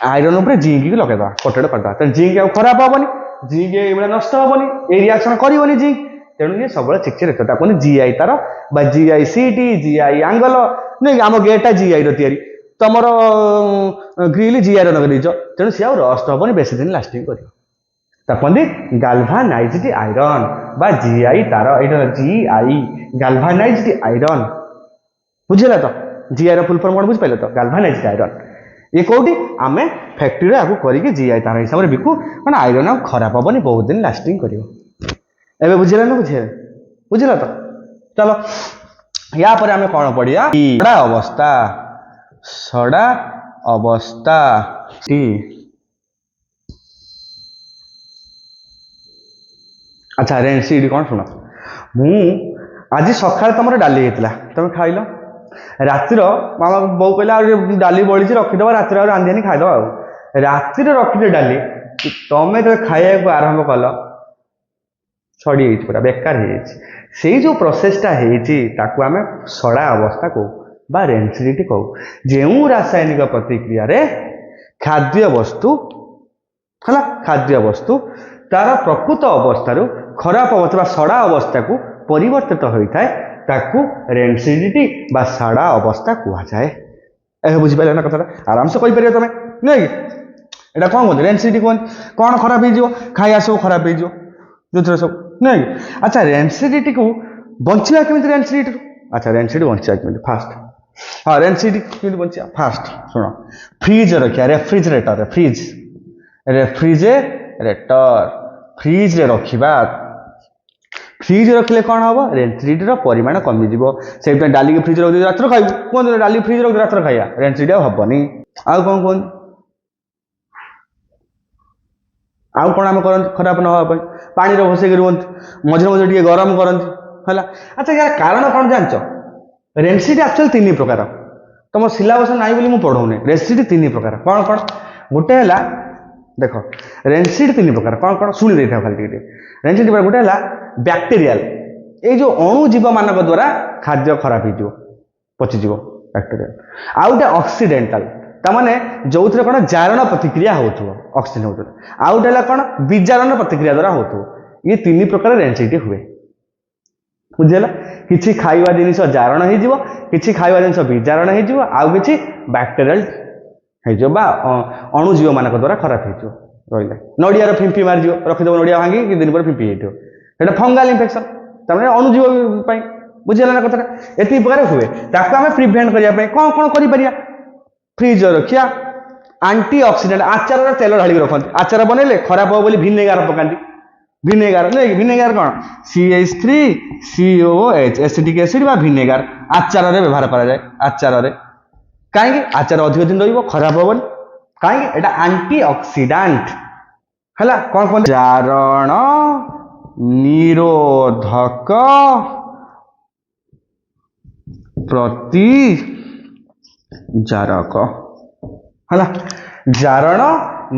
आयरन उपर जिंक की लगेदा कोटेड करदा तो जिंक आउ खराब हेनी जिंक ये नष्ट हेनी ये रिएक्शन करनी जिंक तेणु ये सब चिकचिक रखता कहते जीआई तार बा जीआई सीटी जीआई आंगल नहीं आम गेटा जीआई रि तुम ग्रिल जीआई रगदेच तेणु सी रस्ट हेनी बेस दिन लास्टिंग कर कहते गाल्भानाइज्ड आयरन बा जीआई तार ये जीआई गाल्भानाइज्ड आयरन बुझेगा तो जीआई फुल फॉर्म कौन बुझिपारे तो गाल्भानाइज्ड आयरन ये कौटी आम फैक्ट्री आपको करके जीआई तार हिसाब से बिकू कारण आयरन खराब हेनी बहुत दिन लास्टिंग कर एवं बुझेगा ना बुझेगा तो चलो या पर आम कौन पढ़िया सड़ा अवस्था सड़ा अवस्था अच्छा रेनसीड कौन शुण मु आज सकाल तुम डाली होता तुम खाइल रातिर मामा बो कहला डाली बड़ी रखीद रातिर रांधि खाईद रातिर रखी डाली तुम तो खाया आरंभ कल छड़ी पूरा बेकार से जो प्रोसेसटा आम सड़ा अवस्था कहू बा रेनसीडिटी कहू जो रासायनिक प्रतिक्रिया रे खाद्य वस्तु है खाद्य वस्तु तार प्रकृत अवस्था खराब अवस्था सड़ा अवस्था को परिवर्तित होता है ताकू रेनसीडिटी बा सड़ा अवस्था कहुए ए बुझिपारे ना कथा आराम से कहीपर तुम नहीं यहाँ कौन कहते रेनसीडिटी कहते कौन खराब हो खाया सब खराब हो जो सब नहीं अच्छा रेनसीडिटी को बचा केमी रेनसीडिटी अच्छा रेनसीडी बचा केमी फास्ट हाँ रेनसीडी केमी बचा फास्ट शुण फ्रिज रखा रेफ्रिजरेटर फ्रिज रेफ्रिजरेटर फ्रिज रखा फ्रिज रखिले कौन हम रेनसीडी परिमाण कमिज से डाली की फ्रिज रखी रात खाइबू कहते डाली फ्रिज रखी रात खाइया रेनसीडी हेनी आउ कौन कहते आउ कौन आम करते खराब ना पानी भसैक रुहत मझे मझे टे गरम करती है अच्छा यार कारण कौन जान रेनसीडी एक्चुअली तीन प्रकार तुम सिलेबस ना बोली पढ़ाऊनी रेनसीडी तीन प्रकार कौन कौन गोटे है देख रेनसीडी तीन प्रकार कौन कौन शुणी दे था खाली रेनसीडी गोटे है बैक्टेरियल ये जो अणुजीव मान द्वारा खाद्य खराब हो पचिज बैक्टेरियल आउ गोटे ऑक्सीडेंटल ताने जो थे कौन जारण प्रतिक्रिया हो ऑक्सीजन हो आउ गोटे कौन विजारण प्रतिक्रिया द्वारा हो ये तीन प्रकार रेनसीडी हुए बुझेगा किसी खाइबा जिनिस जारण हो किसी खाइबा जिनिस विजारण हो आउ कि बैक्टेरियल हो अणुजीव मान द्वारा खराब हो रहा नड़ियार फिंपी मारिज रखीद नड़िया भांगी कि दिन पर फिंपी होता फंगाल इन्फेक्शन तमें अणुजीव बुझेगा ना कथा ये प्रकार हुए ताको आम प्रिभेन्ट करने कौन कौन कर फ्रिज रखिया आंटी ऑक्सीडेंट आचार तेल ढाली रखते आचार बनइले खराब हो भिनेगार पकाती भिनेगार नहीं भिनेगार कौन CH3COOH एसिटिक एसिड बा भिनेगार आचार व्यवहार करा जाए आचार कहीं आचार अधिक दिन रही खराब हेनी कहीं एटा आंटी ऑक्सीडेंट है कौन कौन जारण निरोधक प्रतिजारक है जारण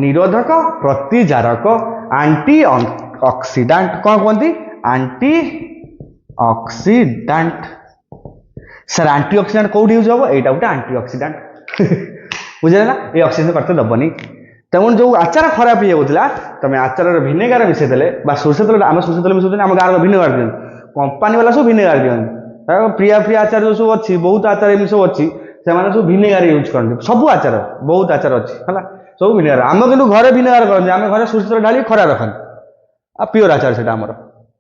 निरोधक प्रतिजारक आंटी ऑक्सीडेंट कौन कहते आंटी ऑक्सीडेंट सर आंटी ऑक्सीडेंट कौट यूज हम यहाँ गोटे आंटी ऑक्सीडेंट बुझे ना ये ऑक्सीजन करते दबनी तेमन जो आचार खराब हो जाता तुम आचार भिनेगार मिसेदेले सोर्ष तेल आम सोर्ष तेल मिसाऊँ आम गाँव भिनेगार दिखाँ कंपानी वाला सब भिनेगार दिखाँ प्रिया फ्रिया आचार जो सब अच्छी बहुत आचार एम सब अच्छी से सब भिनेगार यूज करते सब आचार बहुत आचार अच्छी है सब भिनेगार आम कि घरे भिनेगार करते आम घर सोर्ष तेल ढाली खरा रखते आ प्योर आचार से आमर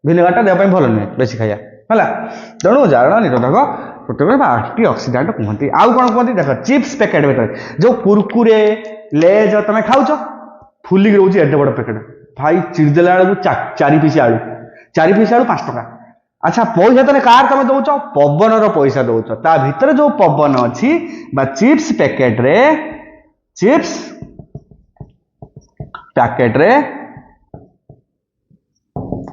भिनेगारटा देह भल नुहे बेसी खाया है तेणु जारण निरोधक प्रोटीन आंटी ऑक्सीडेंट कहते आउ कौन कहते देख चिप्स पैकेट भर जो कुरकुरे लेज तुम खाऊ फुलिक रोचे एडे बड़ पैकेट भाई चिड़देला बेलू 4 पिस आलू 5 टका अच्छा पैसा तेज कार तुम दौच पवन पैसा दौच ता भितर जो पवन अच्छी चिप्स पैकेट रे चिप्स पैकेट रे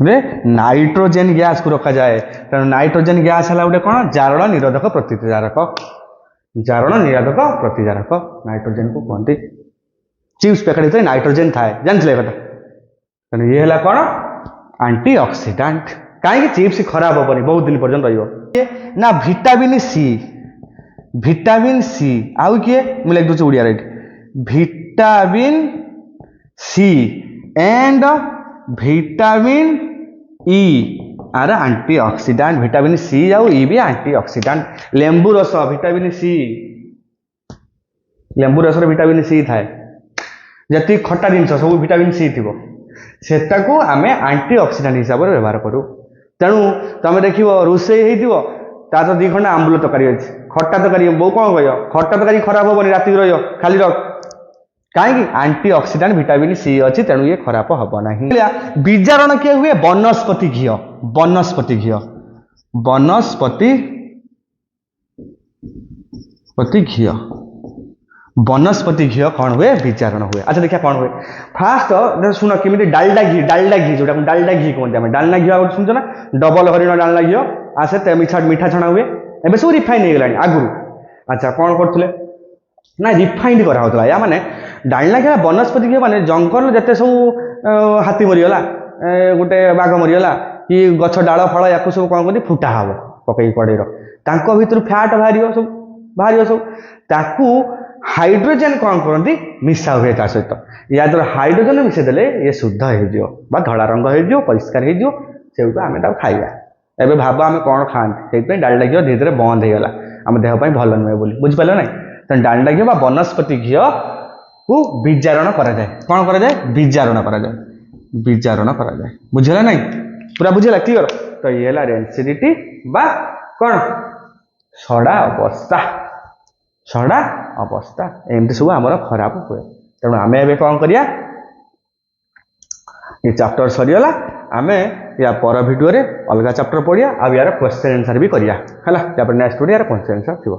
नाइट्रोजेन गैस को रखा जाए तेणु नाइट्रोजेन गैस है गोटे कौन जारण निरोधक प्रतिजारक जारण निरोधक प्रतिजारक नाइट्रोजेन को कहते चिप्स पैकेट भीतर नाइट्रोजेन थाए जानते कथा तेणु ये है कौन आंटी ऑक्सीडेंट कहीं चिप्स खराब हेनी बहुत दिन पर्यंत रहा विटामिन सी आउ किए मुझे लिख दूसरी Odia vitamin C and vitamin E are antioxidant. vitamin C ଆଉ E भी antioxidant. ଲେମ୍ବୁ ରସ vitamin C, ଲେମ୍ବୁ ରସରେ vitamin C ଥାଏ, ଯେତିକି ଖଟା ଜିନିଷ ସବୁ vitamin C ଥିବ, ସେଟାକୁ ଆମେ antioxidant ହିସାବରେ ବ୍ୟବହାର କରୁ। ତେଣୁ ତମେ ଦେଖିବ ରୋଷେଇ ହେଇଥିବ ତା ତ 2 ଖଣ୍ଡ ଆମ୍ବୁଲ ତରକାରୀ ଅଛି, ଖଟା ତରକାରୀ, ବୋଉ କଣ କହିବ, ଖଟା ତରକାରୀ ଖରାପ ହବନି, ରାତିକି ରହିବ ଖାଲି ରଖ, କାହିଁକି antioxidant vitamin C ଅଛି, ତେଣୁ ଇଏ ଖରାପ ହବ ନାହିଁ। ବିଜାରଣ କିଏ ହୁଏ, ବନସ୍ପତି ଘିଅ, ବନସ୍ପତି ଘିଅ, ବନସ୍ପତି ଘିଅ, ବନସ୍ପତି ଘିଅ କଣ ହୁଏ, ବିଜାରଣ ହୁଏ। ଆଚ୍ଛା ଦେଖିବା କଣ ହୁଏ। ଫାଷ୍ଟ ଶୁଣ କେମିତି ଡାଲଡା ଘି, ଡାଲଡା ଘି ଯୋଉଟା ଡାଲଡା ଘି କୁହନ୍ତି, ଆମେ ଡାଲଡା ଘିଅ ଗୋଟେ ଶୁଣିଛ ନା, ଡବଲ ହରିଣ ଡାଲଡା ଘିଅ ଆସେ, ମିଠା ଛଣା ହୁଏ, ଏବେ ସବୁ ରିଫାଇନ ହେଇଗଲାଣି ଆଗରୁ। ଆଚ୍ଛା କଣ କରୁଥିଲେ ନା ରିଫାଇଣ୍ଡ କରାହଉଥିଲା। ୟା ମାନେ ଡାଲଡା ଘିଅ ବନସ୍ପତି ଘିଅ ମାନେ ଜଙ୍ଗଲ ଯେତେ ସବୁ ହାତୀ ମରିଗଲା, ଗୋଟେ ବାଘ ମରିଗଲା କି ଗଛ ଡାଳ ଫଳ ୟାକୁ ସବୁ କଣ କରନ୍ତି ଫୁଟା ହବ ପକେଇକି କଡ଼େଇର, ତାଙ୍କ ଭିତରୁ ଫ୍ୟାଟ ବାହାରିବ ସବୁ, ତାକୁ ହାଇଡ୍ରୋଜେନ କଣ କରନ୍ତି ମିଶା ହୁଏ ତା ସହିତ, ୟା ଦ୍ୱାରା ହାଇଡ୍ରୋଜେନ ମିଶାଇ ଦେଲେ ଇଏ ଶୁଦ୍ଧ ହେଇଯିବ ବା ଧଳା ରଙ୍ଗ ହେଇଯିବ, ପରିଷ୍କାର ହେଇଯିବ, ସେଇଠୁ ଆମେ ତାକୁ ଖାଇବା। ଏବେ ଭାବ ଆମେ କଣ ଖାଆନ୍ତି, ସେଇଥିପାଇଁ ଡାଲଡା ଘିଅ ଧୀରେ ଧୀରେ ବନ୍ଦ ହେଇଗଲା, ଆମ ଦେହ ପାଇଁ ଭଲ ନୁହେଁ ବୋଲି, ବୁଝିପାରିଲ ନାଇଁ। ତେଣୁ ଡାଲଡା ଘିଅ ବା ବନସ୍ପତି ଘିଅକୁ ବିଜାରଣ କରାଯାଏ। କଣ କରାଯାଏ, ବିଜାରଣ କରାଯାଏ, ବିଜାରଣ କରାଯାଏ, ବୁଝିଲା ନାଇଁ, ପୁରା ବୁଝିଲା, କ୍ଲିୟର। ତ ଇଏ ହେଲା ରେନ୍ସିଡିଟି ବା କଣ ସଡ଼ା ଅବସ୍ଥା, ସଡ଼ା ଅବସ୍ଥା, ଏମିତି ସବୁ ଆମର ଖରାପ ହୁଏ। ତେଣୁ ଆମେ ଏବେ କଣ କରିବା, ଏ ଚାପ୍ଟର ସରିଗଲା, ଆମେ ୟା ପର ଭିଡ଼ିଓରେ ଅଲଗା ଚାପ୍ଟର ପଢ଼ିବା, ଆଉ ୟାର କ୍ୱେଶ୍ଚନ ଆନ୍ସର ବି କରିବା ହେଲା, ତାପରେ ନେକ୍ସଟ ଭିଡ଼ିଓ ୟାର କ୍ୱେଶ୍ଚନ ଆନ୍ସର ଥିବ।